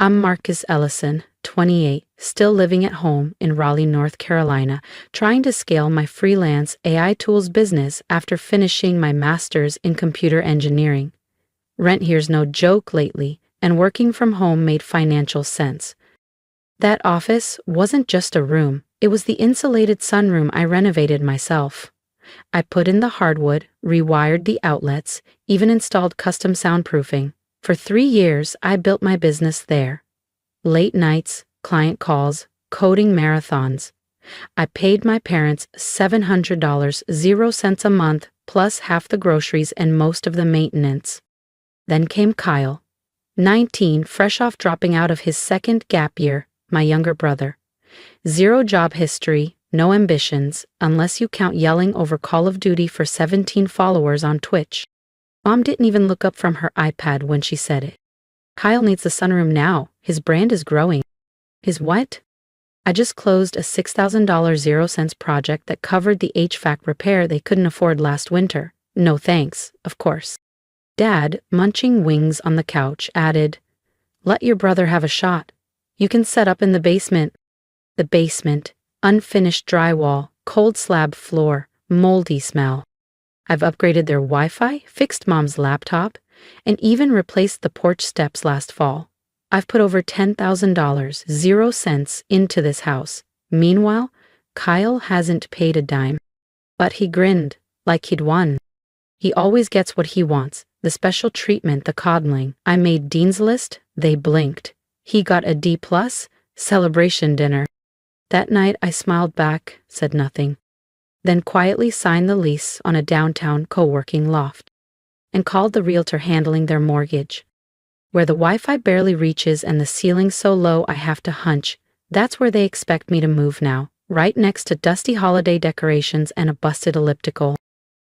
I'm Marcus Ellison, 28, still living at home in Raleigh, North Carolina, trying to scale my freelance AI tools business after finishing my master's in computer engineering. Rent here's no joke lately, and working from home made financial sense. That office wasn't just a room, it was the insulated sunroom I renovated myself. I put in the hardwood, rewired the outlets, even installed custom soundproofing. For 3 years, I built my business there. Late nights, client calls, coding marathons. I paid my parents $700, 0 cents a month, plus half the groceries and most of the maintenance. Then came Kyle, 19, fresh off dropping out of his second gap year, my younger brother. 0 job history, no ambitions, unless you count yelling over Call of Duty for 17 followers on Twitch. Mom didn't even look up from her iPad when she said it. Kyle needs the sunroom now. His brand is growing. His what? I just closed a $6,000 0 cents project that covered the HVAC repair they couldn't afford last winter. No thanks, of course. Dad, munching wings on the couch, added, "Let your brother have a shot. You can set up in the basement." The basement, unfinished drywall, cold slab floor, moldy smell. I've upgraded their Wi-Fi, fixed Mom's laptop, and even replaced the porch steps last fall. I've put over $10,000, 0 cents, into this house. Meanwhile, Kyle hasn't paid a dime. But he grinned, like he'd won. He always gets what he wants, the special treatment, the coddling. I made Dean's List, they blinked. He got a D+, celebration dinner. That night I smiled back, said nothing. Then quietly signed the lease on a downtown co-working loft, and called the realtor handling their mortgage. Where the Wi-Fi barely reaches and the ceiling's so low I have to hunch, that's where they expect me to move now, right next to dusty holiday decorations and a busted elliptical.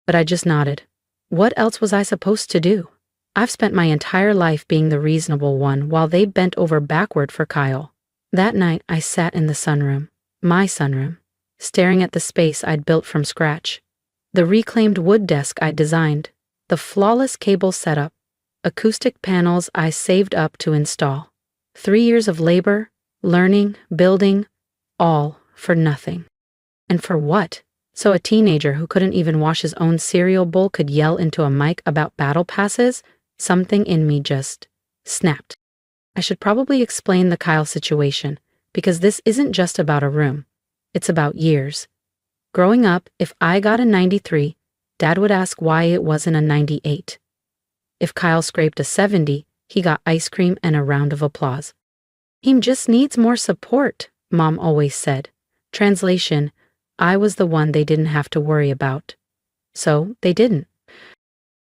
But I just nodded. What else was I supposed to do? I've spent my entire life being the reasonable one while they bent over backward for Kyle. That night I sat in the sunroom, my sunroom, staring at the space I'd built from scratch. The reclaimed wood desk I'd designed, the flawless cable setup, acoustic panels I saved up to install. 3 years of labor, learning, building, all for nothing. And for what? So a teenager who couldn't even wash his own cereal bowl could yell into a mic about battle passes? Something in me just snapped. I should probably explain the Kyle situation, because this isn't just about a room. It's about years. Growing up, if I got a 93, Dad would ask why it wasn't a 98. If Kyle scraped a 70, he got ice cream and a round of applause. He just needs more support, Mom always said. Translation, I was the one they didn't have to worry about. So, they didn't.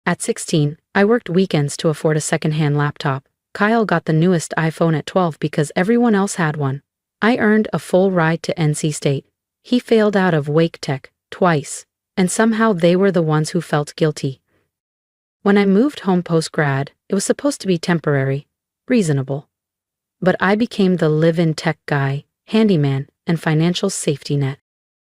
At 16, I worked weekends to afford a second-hand laptop. Kyle got the newest iPhone at 12 because everyone else had one. I earned a full ride to NC State. He failed out of Wake Tech twice, and somehow they were the ones who felt guilty. When I moved home post-grad, it was supposed to be temporary, reasonable. But I became the live-in tech guy, handyman, and financial safety net.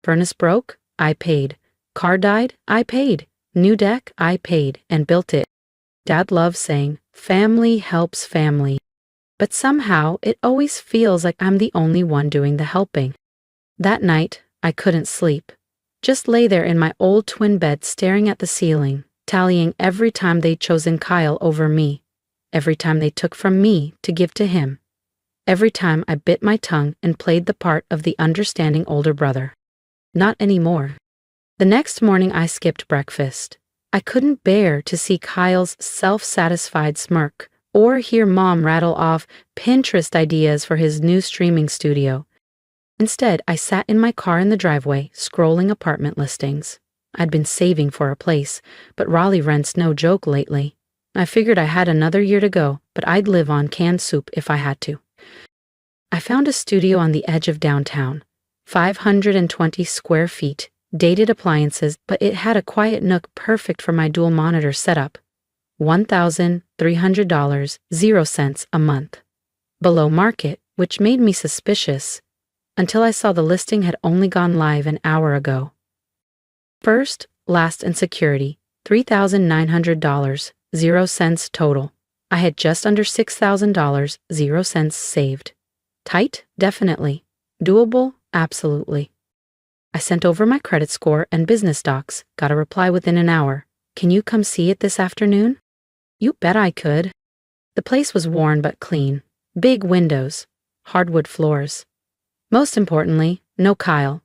Furnace broke, I paid. Car died, I paid. New deck, I paid, and built it. Dad loves saying, family helps family. But somehow, it always feels like I'm the only one doing the helping. That night, I couldn't sleep. Just lay there in my old twin bed staring at the ceiling, tallying every time they'd chosen Kyle over me. Every time they took from me to give to him. Every time I bit my tongue and played the part of the understanding older brother. Not anymore. The next morning I skipped breakfast. I couldn't bear to see Kyle's self-satisfied smirk, or hear Mom rattle off Pinterest ideas for his new streaming studio. Instead, I sat in my car in the driveway, scrolling apartment listings. I'd been saving for a place, but Raleigh rent's no joke lately. I figured I had another year to go, but I'd live on canned soup if I had to. I found a studio on the edge of downtown, 520 square feet, dated appliances, but it had a quiet nook perfect for my dual monitor setup. $1,300, 0 cents a month. Below market, which made me suspicious, until I saw the listing had only gone live an hour ago. First, last, and security, $3,900, 0 cents total. I had just under $6,000, 0 cents saved. Tight? Definitely. Doable? Absolutely. I sent over my credit score and business docs, got a reply within an hour. Can you come see it this afternoon? You bet I could. The place was worn but clean. Big windows. Hardwood floors. Most importantly, no Kyle.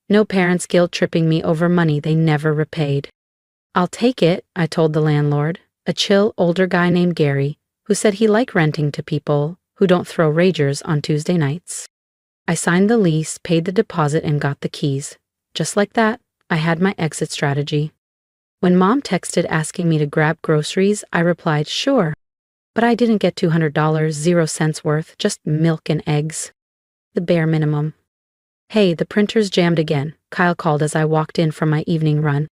No parents guilt-tripping me over money they never repaid. I'll take it, I told the landlord, a chill older guy named Gary, who said he liked renting to people who don't throw ragers on Tuesday nights. I signed the lease, paid the deposit, and got the keys. Just like that, I had my exit strategy. When Mom texted asking me to grab groceries, I replied, sure. But I didn't get $200, 0 cents worth, just milk and eggs. The bare minimum. Hey, the printer's jammed again, Kyle called as I walked in from my evening run.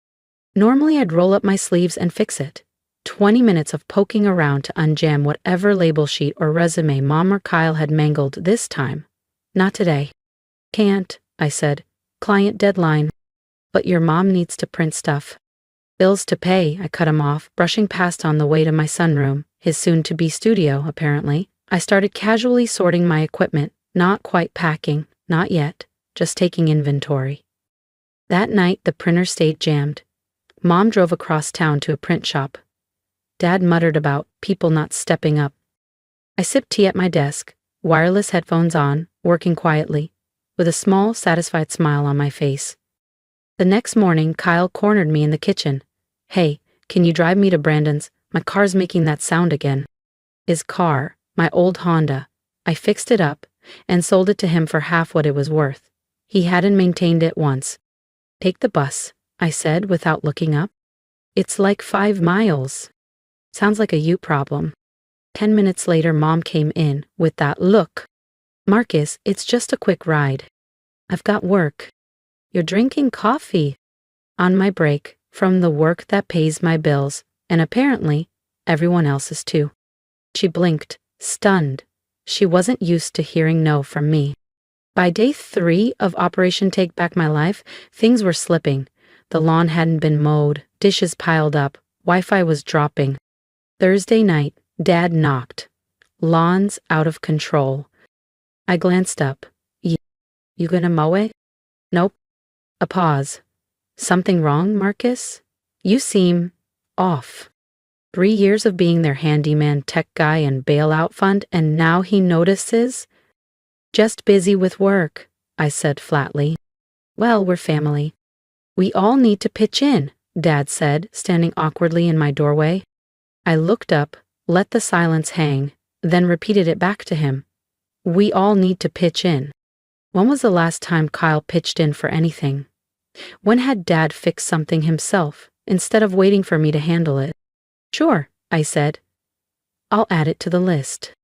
Normally I'd roll up my sleeves and fix it. 20 minutes of poking around to unjam whatever label sheet or resume Mom or Kyle had mangled this time. Not today. Can't, I said. Client deadline. But your mom needs to print stuff. Bills to pay, I cut him off, brushing past on the way to my sunroom, his soon-to-be studio, apparently. I started casually sorting my equipment, not quite packing, not yet, just taking inventory. That night, the printer stayed jammed. Mom drove across town to a print shop. Dad muttered about people not stepping up. I sipped tea at my desk, wireless headphones on, working quietly, with a small, satisfied smile on my face. The next morning, Kyle cornered me in the kitchen. Hey, can you drive me to Brandon's? My car's making that sound again. His car, my old Honda. I fixed it up and sold it to him for half what it was worth. He hadn't maintained it once. Take the bus, I said without looking up. It's like 5 miles. Sounds like a you problem. 10 minutes later, Mom came in with that look. Marcus, it's just a quick ride. I've got work. You're drinking coffee. On my break, from the work that pays my bills, and apparently, everyone else's too. She blinked, stunned. She wasn't used to hearing no from me. By day 3 of Operation Take Back My Life, things were slipping. The lawn hadn't been mowed, dishes piled up, Wi-Fi was dropping. Thursday night, Dad knocked. Lawn's out of control. I glanced up. You gonna mow it? Nope. A pause. Something wrong, Marcus? You seem off. 3 years of being their handyman, tech guy, and bailout fund, and now he notices? Just busy with work, I said flatly. Well, we're family. We all need to pitch in, Dad said, standing awkwardly in my doorway. I looked up, let the silence hang, then repeated it back to him. We all need to pitch in. When was the last time Kyle pitched in for anything? When had Dad fixed something himself, instead of waiting for me to handle it? Sure, I said. I'll add it to the list.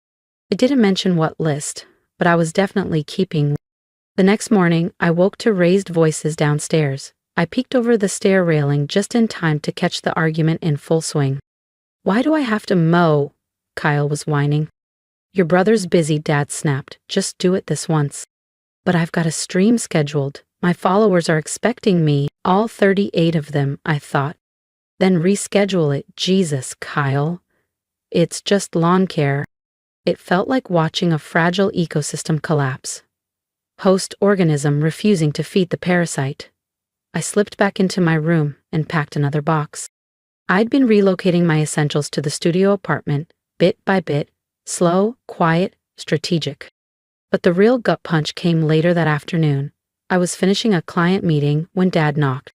I didn't mention what list, but I was definitely keeping. The next morning, I woke to raised voices downstairs. I peeked over the stair railing just in time to catch the argument in full swing. Why do I have to mow? Kyle was whining. Your brother's busy, Dad snapped. Just do it this once. But I've got a stream scheduled. My followers are expecting me, all 38 of them, I thought. Then reschedule it. Jesus, Kyle. It's just lawn care. It felt like watching a fragile ecosystem collapse. Host organism refusing to feed the parasite. I slipped back into my room and packed another box. I'd been relocating my essentials to the studio apartment, bit by bit, slow, quiet, strategic. But the real gut punch came later that afternoon. I was finishing a client meeting when Dad knocked.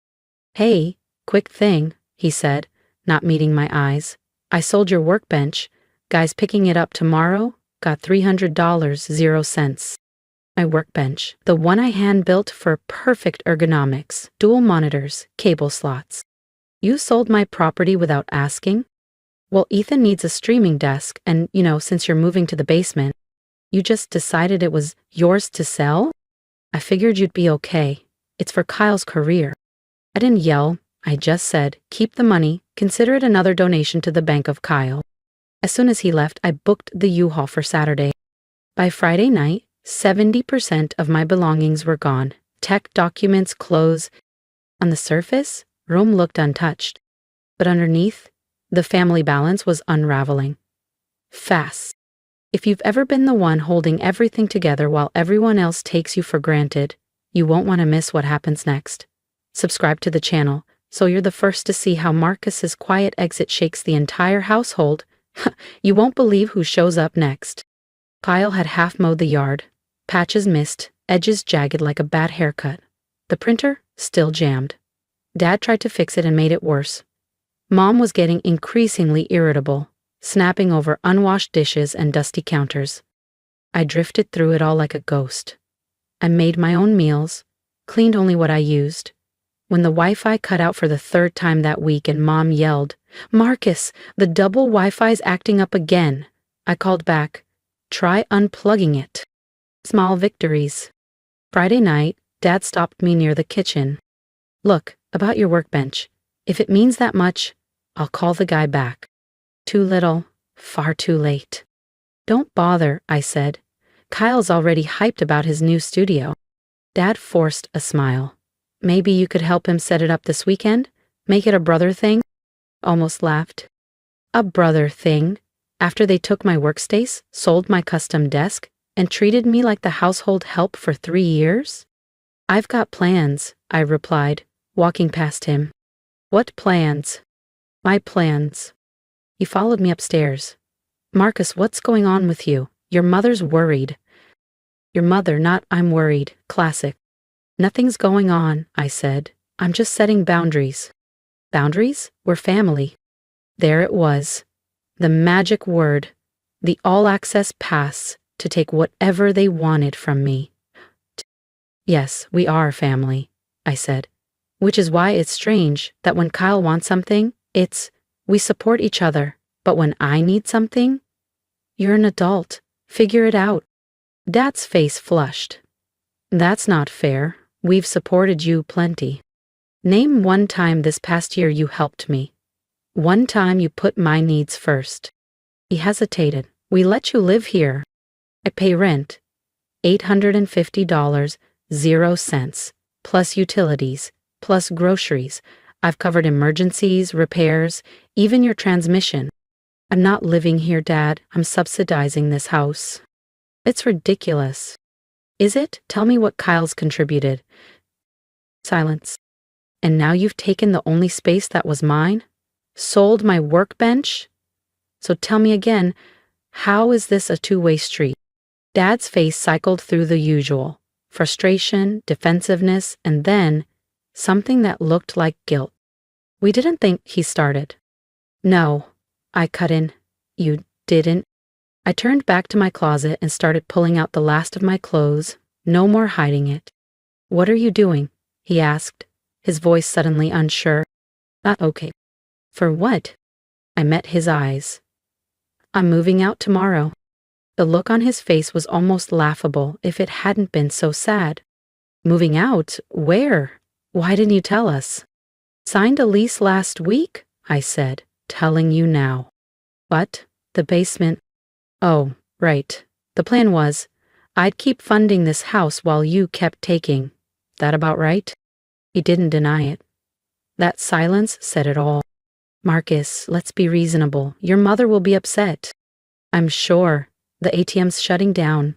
Hey, quick thing, he said, not meeting my eyes. I sold your workbench. Guys picking it up tomorrow, got $300, 0 cents. My workbench, the one I hand-built for perfect ergonomics, dual monitors, cable slots. You sold my property without asking? Well, Ethan needs a streaming desk, and, since you're moving to the basement, you just decided it was yours to sell? I figured you'd be okay. It's for Kyle's career. I didn't yell. I just said, keep the money, consider it another donation to the bank of Kyle. As soon as he left, I booked the U-Haul for Saturday. By Friday night, 70% of my belongings were gone. Tech documents, clothes. On the surface, room looked untouched. But underneath, the family balance was unraveling. Fast. If you've ever been the one holding everything together while everyone else takes you for granted, you won't want to miss what happens next. Subscribe to the channel so you're the first to see how Marcus's quiet exit shakes the entire household. You won't believe who shows up next. Kyle had half mowed the yard. Patches missed, edges jagged like a bad haircut. The printer still jammed. Dad tried to fix it and made it worse. Mom was getting increasingly irritable, snapping over unwashed dishes and dusty counters. I drifted through it all like a ghost. I made my own meals, cleaned only what I used. When the Wi-Fi cut out for the third time that week and Mom yelled, "Marcus, the double Wi-Fi's acting up again," I called back, "Try unplugging it." Small victories. Friday night, Dad stopped me near the kitchen. "Look, about your workbench. If it means that much, I'll call the guy back." Too little, far too late. "Don't bother," I said. "Kyle's already hyped about his new studio." Dad forced a smile. "Maybe you could help him set it up this weekend? Make it a brother thing?" Almost laughed. "A brother thing? After they took my workspace, sold my custom desk, and treated me like the household help for 3 years?" "I've got plans," I replied, walking past him. "What plans?" "My plans." He followed me upstairs. "Marcus, what's going on with you? Your mother's worried." "Your mother, not I'm worried." Classic. "Nothing's going on," I said. "I'm just setting boundaries." Boundaries? We're family. There it was. The magic word. The all-access pass to take whatever they wanted from me. "Yes, we are family," I said. "Which is why it's strange that when Kyle wants something, we support each other. But when I need something, you're an adult. Figure it out." Dad's face flushed. "That's not fair. We've supported you plenty. Name one time this past year you helped me. One time you put my needs first." He hesitated. "We let you live here. I pay rent. $850, 0 cents, plus utilities, plus groceries. I've covered emergencies, repairs, even your transmission. I'm not living here, Dad. I'm subsidizing this house." "It's ridiculous." "Is it? Tell me what Kyle's contributed." Silence. "And now you've taken the only space that was mine? Sold my workbench? So tell me again, how is this a two-way street?" Dad's face cycled through the usual. Frustration, defensiveness, and then something that looked like guilt. "We didn't think," he started. "No," I cut in. "You didn't?" I turned back to my closet and started pulling out the last of my clothes. No more hiding it. "What are you doing?" he asked, his voice suddenly unsure. "Not okay." "For what?" I met his eyes. "I'm moving out tomorrow." The look on his face was almost laughable if it hadn't been so sad. "Moving out? Where? Why didn't you tell us?" "Signed a lease last week," I said, "telling you now." "What? The basement?" "Oh, right. The plan was, I'd keep funding this house while you kept taking. That about right?" He didn't deny it. That silence said it all. "Marcus, let's be reasonable. Your mother will be upset." "I'm sure. The ATM's shutting down."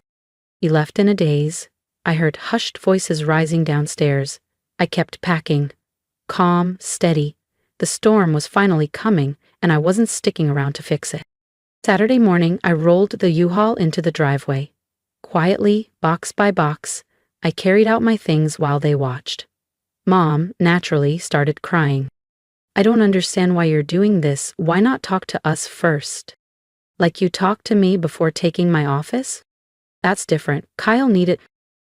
He left in a daze. I heard hushed voices rising downstairs. I kept packing. Calm, steady. The storm was finally coming, and I wasn't sticking around to fix it. Saturday morning, I rolled the U-Haul into the driveway. Quietly, box by box, I carried out my things while they watched. Mom, naturally, started crying. "I don't understand why you're doing this. Why not talk to us first? Like you talked to me before taking my office?" "That's different. Kyle needed."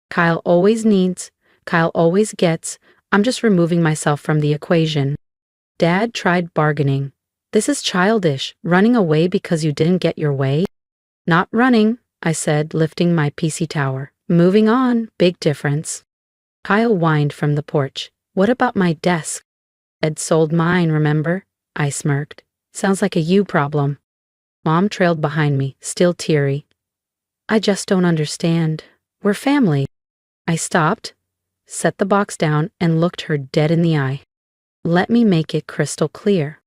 "Kyle always needs. Kyle always gets. I'm just removing myself from the equation." Dad tried bargaining. "This is childish. Running away because you didn't get your way?" "Not running," I said, lifting my PC tower. "Moving on. Big difference." Kyle whined from the porch. "What about my desk?" "Ed sold mine, remember?" I smirked. "Sounds like a you problem." Mom trailed behind me, still teary. "I just don't understand. We're family." I stopped, set the box down, and looked her dead in the eye. "Let me make it crystal clear."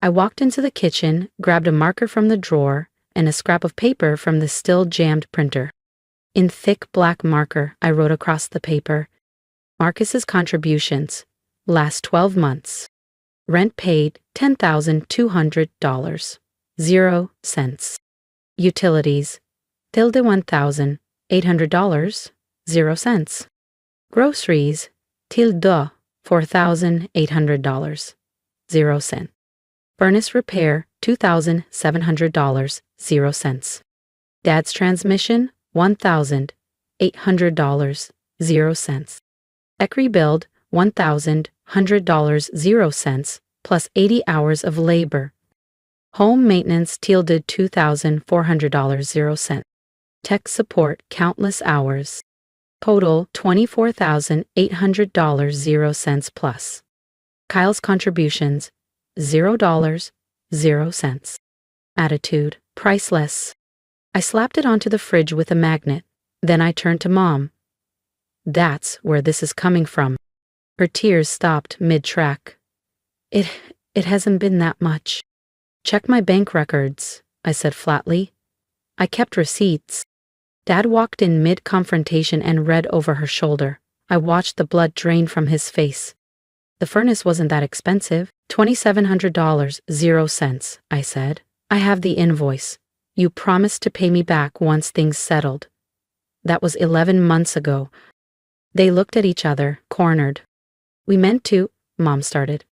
I walked into the kitchen, grabbed a marker from the drawer, and a scrap of paper from the still jammed printer. In thick black marker, I wrote across the paper, Marcus's contributions, last 12 months. Rent paid $10,200, 0 cents. Utilities, tilde $1,800, 0 cents. Groceries, tilde $4,800, 0 cents. Furnace repair, $2,700, 0 cents. Dad's transmission, $1,800, 0 cents. Tech rebuild, $1,100, 0 cents, plus 80 hours of labor. Home maintenance tilde $2,400, 0 cents. Tech support, countless hours. Total, $24,800, 0 cents plus. Kyle's contributions, $0, 0 cents. Attitude, priceless. I slapped it onto the fridge with a magnet. Then I turned to Mom. That's where this is coming from. Her tears stopped mid-track. It hasn't been that much. Check my bank records, I said flatly. I kept receipts. Dad walked in mid-confrontation and read over her shoulder. I watched the blood drain from his face. The furnace wasn't that expensive. $2,700, 0 cents, I said. I have the invoice. You promised to pay me back once things settled. That was 11 months ago. They looked at each other, cornered. We meant to, Mom started.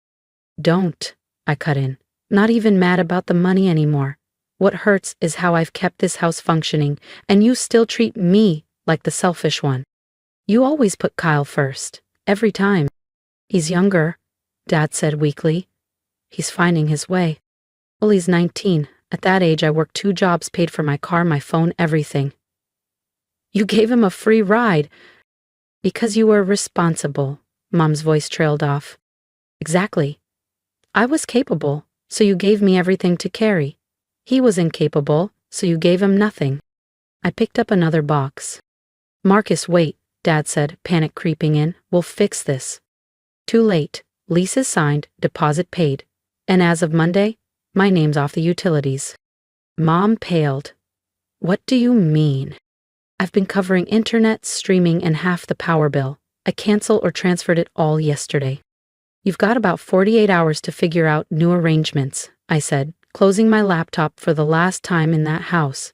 Don't, I cut in. Not even mad about the money anymore. What hurts is how I've kept this house functioning, and you still treat me like the selfish one. You always put Kyle first, every time. He's younger, Dad said weakly. He's finding his way. Well, he's 19. At that age, I worked 2 jobs, paid for my car, my phone, everything. You gave him a free ride. Because you were responsible, Mom's voice trailed off. Exactly. I was capable, so you gave me everything to carry. He was incapable, so you gave him nothing. I picked up another box. Marcus, wait, Dad said, panic creeping in. We'll fix this. Too late. Lease is signed, deposit paid. And as of Monday, my name's off the utilities. Mom paled. What do you mean? I've been covering internet, streaming, and half the power bill. I canceled or transferred it all yesterday. You've got about 48 hours to figure out new arrangements, I said, closing my laptop for the last time in that house.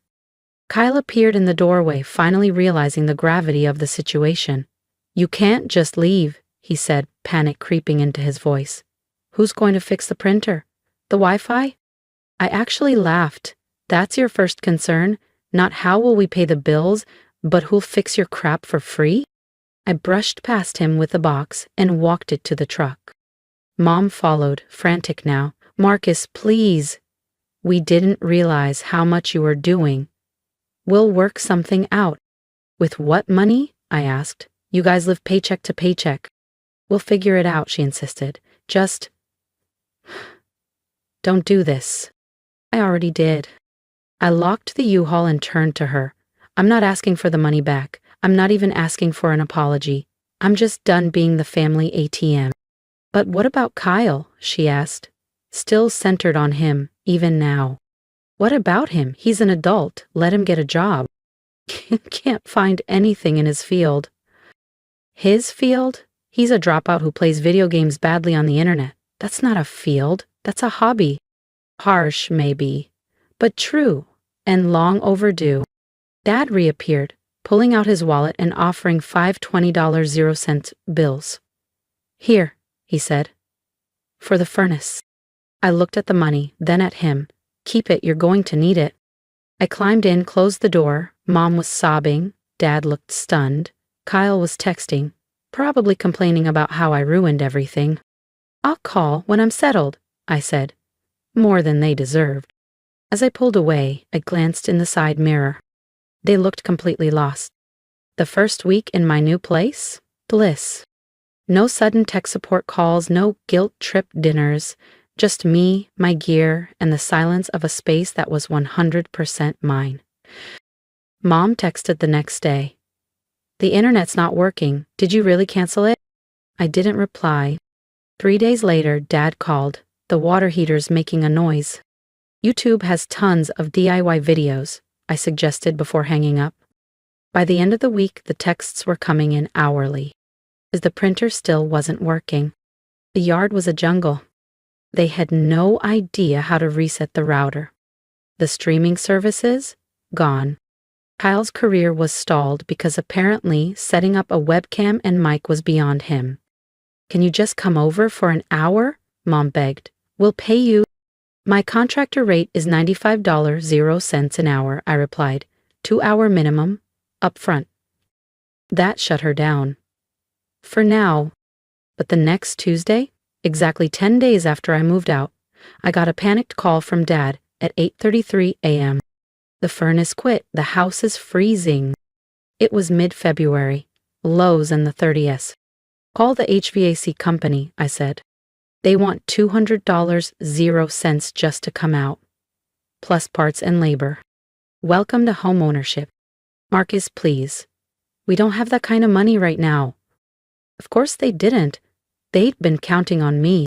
Kyle appeared in the doorway, finally realizing the gravity of the situation. You can't just leave, he said, panic creeping into his voice. Who's going to fix the printer? The Wi-Fi? I actually laughed. That's your first concern? Not how will we pay the bills, but who'll fix your crap for free? I brushed past him with the box and walked it to the truck. Mom followed, frantic now. Marcus, please. We didn't realize how much you were doing. We'll work something out. With what money? I asked. You guys live paycheck to paycheck. We'll figure it out, she insisted. Just don't do this. I already did. I locked the U-Haul and turned to her. I'm not asking for the money back. I'm not even asking for an apology. I'm just done being the family ATM. But what about Kyle? She asked, still centered on him, even now. What about him? He's an adult. Let him get a job. Can't find anything in his field. His field? He's a dropout who plays video games badly on the internet. That's not a field. That's a hobby. Harsh, maybe, but true, and long overdue. Dad reappeared, pulling out his wallet and offering 5 $20 0-cent bills. Here, he said. For the furnace. I looked at the money, then at him. Keep it, you're going to need it. I climbed in, closed the door. Mom was sobbing. Dad looked stunned. Kyle was texting, probably complaining about how I ruined everything. I'll call when I'm settled, I said. More than they deserved. As I pulled away, I glanced in the side mirror. They looked completely lost. The first week in my new place? Bliss. No sudden tech support calls, no guilt trip dinners, just me, my gear, and the silence of a space that was 100% mine. Mom texted the next day. The internet's not working. Did you really cancel it? I didn't reply. 3 days later, Dad called. The water heater's making a noise. YouTube has tons of DIY videos, I suggested before hanging up. By the end of the week, the texts were coming in hourly, as the printer still wasn't working. The yard was a jungle. They had no idea how to reset the router. The streaming services? Gone. Kyle's career was stalled because apparently setting up a webcam and mic was beyond him. "Can you just come over for an hour?" Mom begged. "We'll pay you." "My contractor rate is $95.00 an hour," I replied. 2-hour minimum, up front. That shut her down. For now. But the next Tuesday, exactly 10 days after I moved out, I got a panicked call from Dad at 8:33 a.m. "The furnace quit. The house is freezing." It was mid-February, lows in the 30s. "Call the HVAC company," I said. "They want $200.00 just to come out, plus parts and labor. Welcome to homeownership. Marcus, please. We don't have that kind of money right now." Of course they didn't. They'd been counting on me.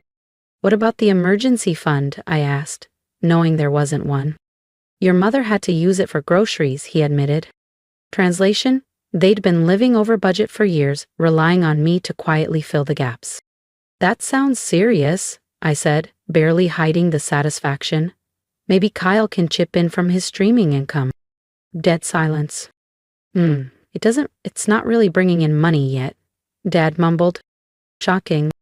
"What about the emergency fund?" I asked, knowing there wasn't one. "Your mother had to use it for groceries," he admitted. Translation: they'd been living over budget for years, relying on me to quietly fill the gaps. "That sounds serious," I said, barely hiding the satisfaction. "Maybe Kyle can chip in from his streaming income." Dead silence. It's not really bringing in money yet," Dad mumbled. "Shocking."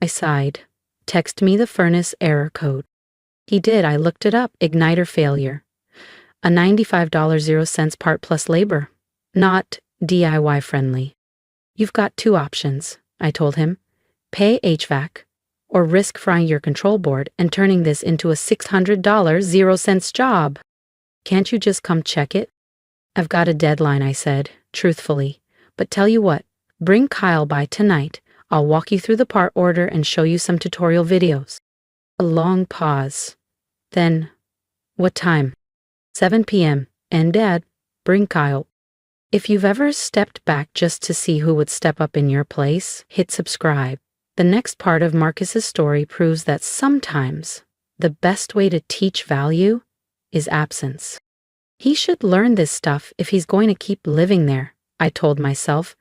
I sighed. "Text me the furnace error code." He did. I looked it up. Igniter failure. A $95.00 part plus labor. Not DIY friendly. "You've got 2 options," I told him. "Pay HVAC, or risk frying your control board and turning this into a $600.00 job. Can't you just come check it?" "I've got a deadline," I said, truthfully. "But tell you what, bring Kyle by tonight. I'll walk you through the part order and show you some tutorial videos." A long pause. Then, "What time?" 7 p.m. "And Dad, bring Kyle." If you've ever stepped back just to see who would step up in your place, hit subscribe. The next part of Marcus's story proves that sometimes the best way to teach value is absence. He should learn this stuff if he's going to keep living there, I told myself,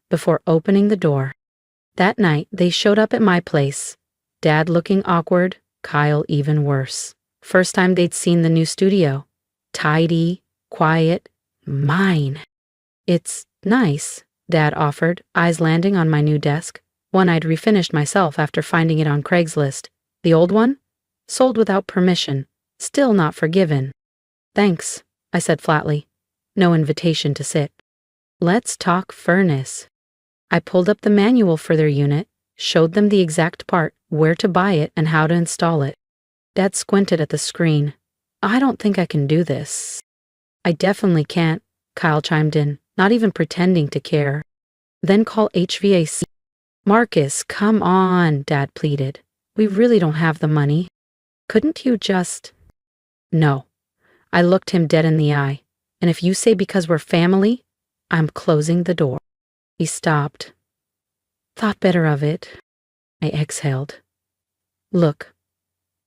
before opening the door. That night, they showed up at my place. Dad looking awkward, Kyle even worse. First time they'd seen the new studio. Tidy, quiet, mine. "It's nice," Dad offered, eyes landing on my new desk, one I'd refinished myself after finding it on Craigslist. The old one? Sold without permission, still not forgiven. "Thanks," I said flatly. No invitation to sit. "Let's talk furnace." I pulled up the manual for their unit, showed them the exact part, where to buy it, and how to install it. Dad squinted at the screen. "I don't think I can do this." "I definitely can't," Kyle chimed in, not even pretending to care. "Then call HVAC." "Marcus, come on," Dad pleaded. "We really don't have the money. Couldn't you just—" "No." I looked him dead in the eye. "And if you say because we're family, I'm closing the door." He stopped. "Thought better of it." I exhaled. "Look,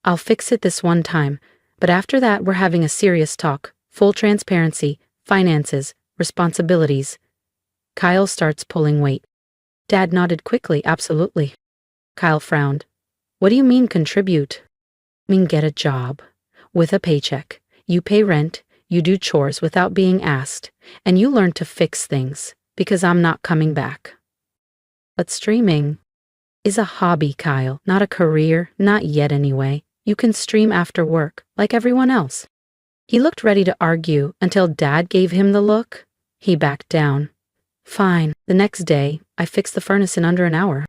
I'll fix it this one time, but after that we're having a serious talk. Full transparency, finances, responsibilities." Kyle starts pulling weight. Dad nodded quickly. "Absolutely." Kyle frowned. "What do you mean contribute?" "I mean get a job. With a paycheck. You pay rent, you do chores without being asked, and you learn to fix things, because I'm not coming back." "But streaming is a hobby, Kyle, not a career, not yet anyway. You can stream after work, like everyone else." He looked ready to argue until Dad gave him the look. He backed down. Fine. The next day, I fixed the furnace in under an hour.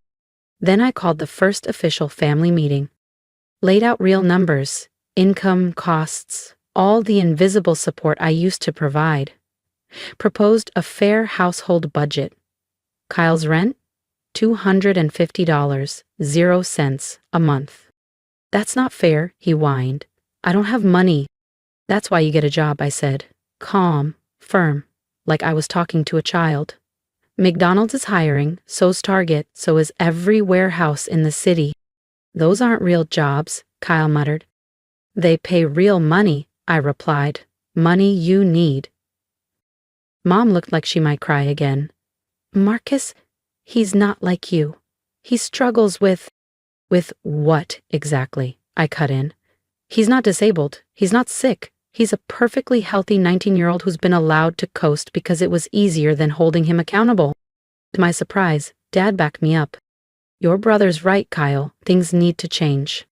Then I called the first official family meeting. Laid out real numbers, income, costs, all the invisible support I used to provide. Proposed a fair household budget. Kyle's rent? $250.00 a month. "That's not fair," he whined. "I don't have money." "That's why you get a job," I said. Calm, firm, like I was talking to a child. "McDonald's is hiring, so's Target, so is every warehouse in the city." "Those aren't real jobs," Kyle muttered. They pay real money, I replied. Money you need. Mom looked like she might cry again. Marcus, he's not like you. He struggles with what exactly? I cut in. He's not disabled. He's not sick. He's a perfectly healthy 19-year-old who's been allowed to coast because it was easier than holding him accountable. To my surprise, Dad backed me up. Your brother's right, Kyle. Things need to change.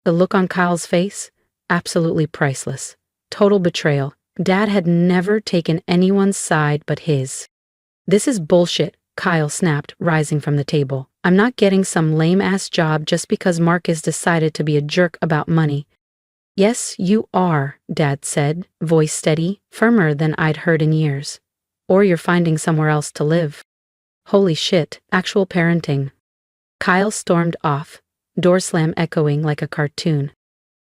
The look on Kyle's face? Absolutely priceless. Total betrayal. Dad had never taken anyone's side but his. This is bullshit, Kyle snapped, rising from the table. I'm not getting some lame-ass job just because Marcus decided to be a jerk about money. Yes, you are, Dad said, voice steady, firmer than I'd heard in years. Or you're finding somewhere else to live. Holy shit, actual parenting. Kyle stormed off, door slam echoing like a cartoon.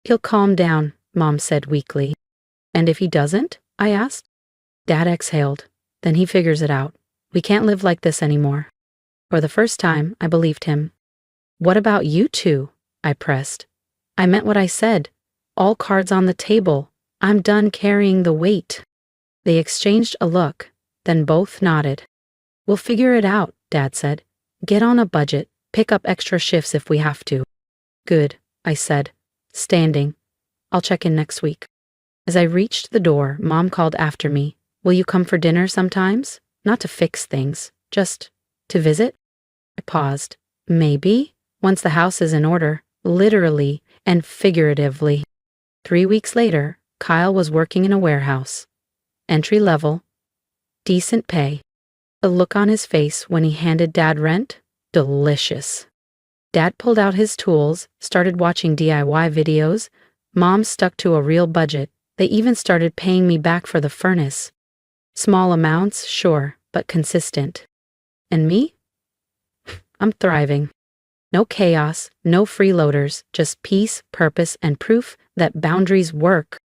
He'll calm down, Mom said weakly. And if he doesn't? I asked. Dad exhaled. Then he figures it out. We can't live like this anymore. For the first time, I believed him. What about you two? I pressed. I meant what I said. All cards on the table. I'm done carrying the weight. They exchanged a look, then both nodded. We'll figure it out, Dad said. Get on a budget. Pick up extra shifts if we have to. Good, I said, standing. I'll check in next week. As I reached the door, Mom called after me. Will you come for dinner sometimes? Not to fix things, just to visit? I paused. Maybe, once the house is in order, literally and figuratively. 3 weeks later, Kyle was working in a warehouse. Entry level, decent pay. The look on his face when he handed Dad rent? Delicious. Dad pulled out his tools, started watching DIY videos. Mom stuck to a real budget. They even started paying me back for the furnace. Small amounts, sure, but consistent. And me? I'm thriving. No chaos, no freeloaders, just peace, purpose, and proof that boundaries work.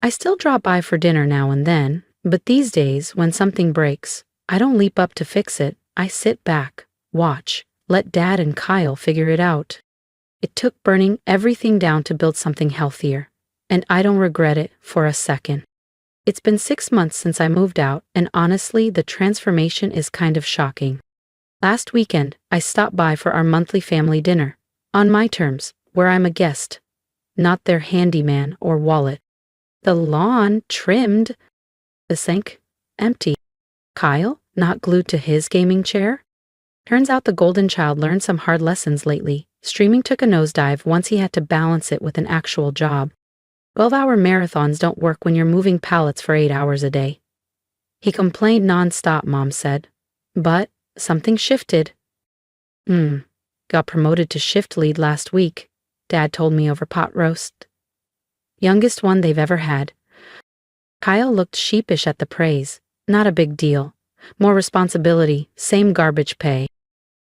I still drop by for dinner now and then, but these days, when something breaks, I don't leap up to fix it. I sit back, watch, let Dad and Kyle figure it out. It took burning everything down to build something healthier, and I don't regret it for a second. It's been 6 months since I moved out, and honestly, the transformation is kind of shocking. Last weekend, I stopped by for our monthly family dinner, on my terms, where I'm a guest, not their handyman or wallet. The lawn trimmed, the sink empty. Kyle not glued to his gaming chair? Turns out the golden child learned some hard lessons lately. Streaming took a nosedive once he had to balance it with an actual job. 12-hour marathons don't work when you're moving pallets for 8 hours a day. He complained nonstop, Mom said. But something shifted. Got promoted to shift lead last week, Dad told me over pot roast. Youngest one they've ever had. Kyle looked sheepish at the praise. Not a big deal. More responsibility, same garbage pay.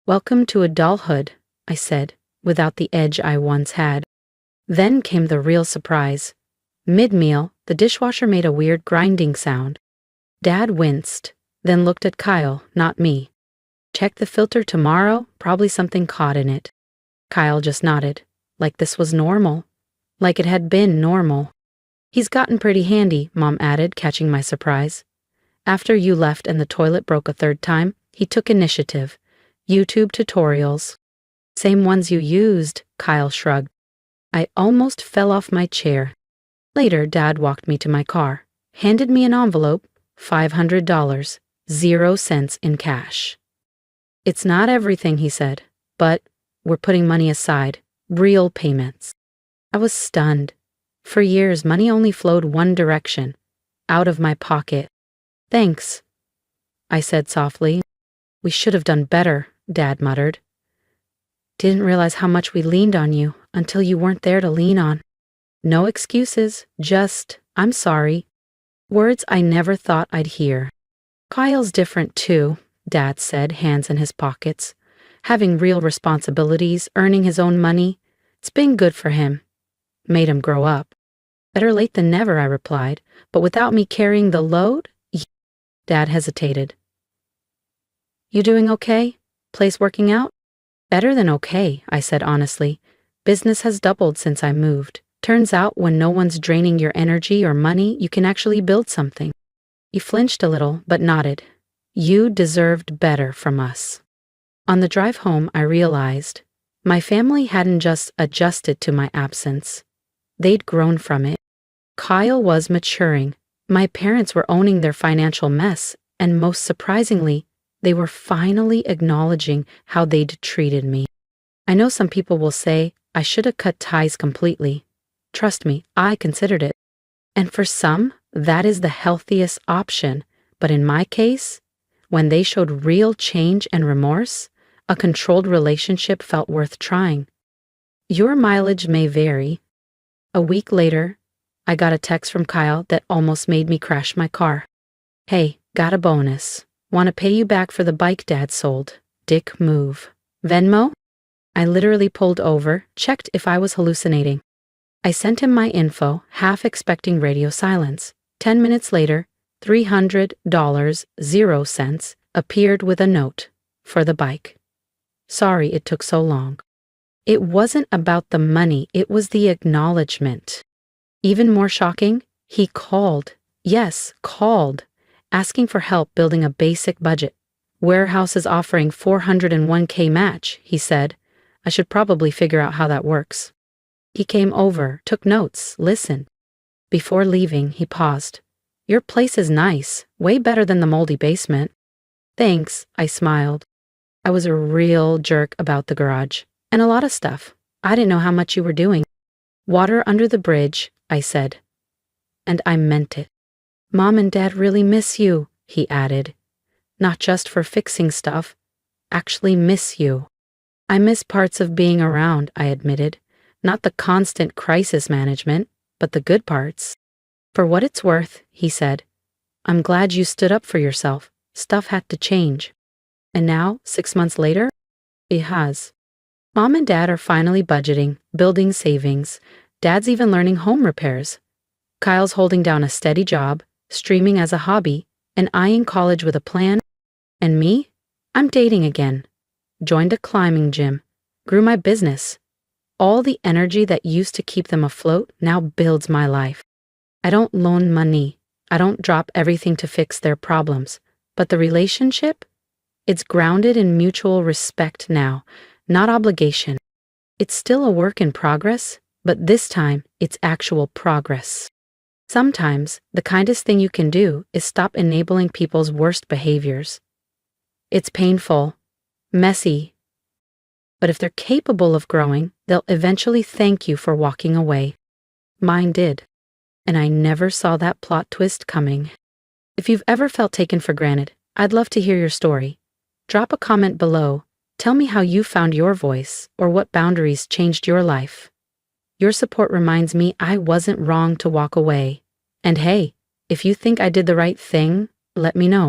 Welcome to adulthood, I said, without the edge I once had. Then came the real surprise. Mid-meal, the dishwasher made a weird grinding sound. Dad winced, then looked at Kyle, not me. Check the filter tomorrow, probably something caught in it. Kyle just nodded, like this was normal, like it had been normal. He's gotten pretty handy, Mom added, catching my surprise. After you left and the toilet broke a third time, he took initiative. YouTube tutorials. Same ones you used, Kyle shrugged. I almost fell off my chair. Later, Dad walked me to my car, handed me an envelope, $500, 0 cents in cash. It's not everything, he said, but we're putting money aside, real payments. I was stunned. For years, money only flowed one direction, out of my pocket. Thanks, I said softly. We should have done better, Dad muttered. Didn't realize how much we leaned on you until you weren't there to lean on. No excuses, just, I'm sorry. Words I never thought I'd hear. Kyle's different too, Dad said, hands in his pockets. Having real responsibilities, earning his own money, it's been good for him. Made him grow up. Better late than never, I replied, but without me carrying the load? Dad hesitated. You doing okay? Place working out? Better than okay, I said honestly. Business has doubled since I moved. Turns out when no one's draining your energy or money, you can actually build something. He flinched a little, but nodded. You deserved better from us. On the drive home, I realized my family hadn't just adjusted to my absence. They'd grown from it. Kyle was maturing. My parents were owning their financial mess, and most surprisingly, they were finally acknowledging how they'd treated me. I know some people will say I should have cut ties completely. Trust me, I considered it. And for some, that is the healthiest option. But in my case, when they showed real change and remorse, a controlled relationship felt worth trying. Your mileage may vary. A week later, I got a text from Kyle that almost made me crash my car. Hey, got a bonus. Want to pay you back for the bike Dad sold. Dick move. Venmo? I literally pulled over, checked if I was hallucinating. I sent him my info, half expecting radio silence. 10 minutes later, $300.00 appeared with a note for the bike. Sorry it took so long. It wasn't about the money, it was the acknowledgement. Even more shocking, he called. Yes, called. Asking for help building a basic budget. Warehouse is offering $401k match, he said. I should probably figure out how that works. He came over, took notes, listened. Before leaving, he paused. Your place is nice, way better than the moldy basement. Thanks, I smiled. I was a real jerk about the garage, and a lot of stuff. I didn't know how much you were doing. Water under the bridge, I said. And I meant it. Mom and Dad really miss you, he added. Not just for fixing stuff, actually miss you. I miss parts of being around, I admitted. Not the constant crisis management, but the good parts. For what it's worth, he said, I'm glad you stood up for yourself. Stuff had to change. And now, 6 months later, it has. Mom and Dad are finally budgeting, building savings. Dad's even learning home repairs. Kyle's holding down a steady job, streaming as a hobby, and eyeing college with a plan. And me? I'm dating again. Joined a climbing gym. Grew my business. All the energy that used to keep them afloat now builds my life. I don't loan money. I don't drop everything to fix their problems. But the relationship? It's grounded in mutual respect now, not obligation. It's still a work in progress, but this time it's actual progress. Sometimes the kindest thing you can do is stop enabling people's worst behaviors. It's painful, messy, but if they're capable of growing, they'll eventually thank you for walking away. Mine did, and I never saw that plot twist coming. If you've ever felt taken for granted, I'd love to hear your story. Drop a comment below. Tell me how you found your voice or what boundaries changed your life. Your support reminds me I wasn't wrong to walk away. And hey, if you think I did the right thing, let me know.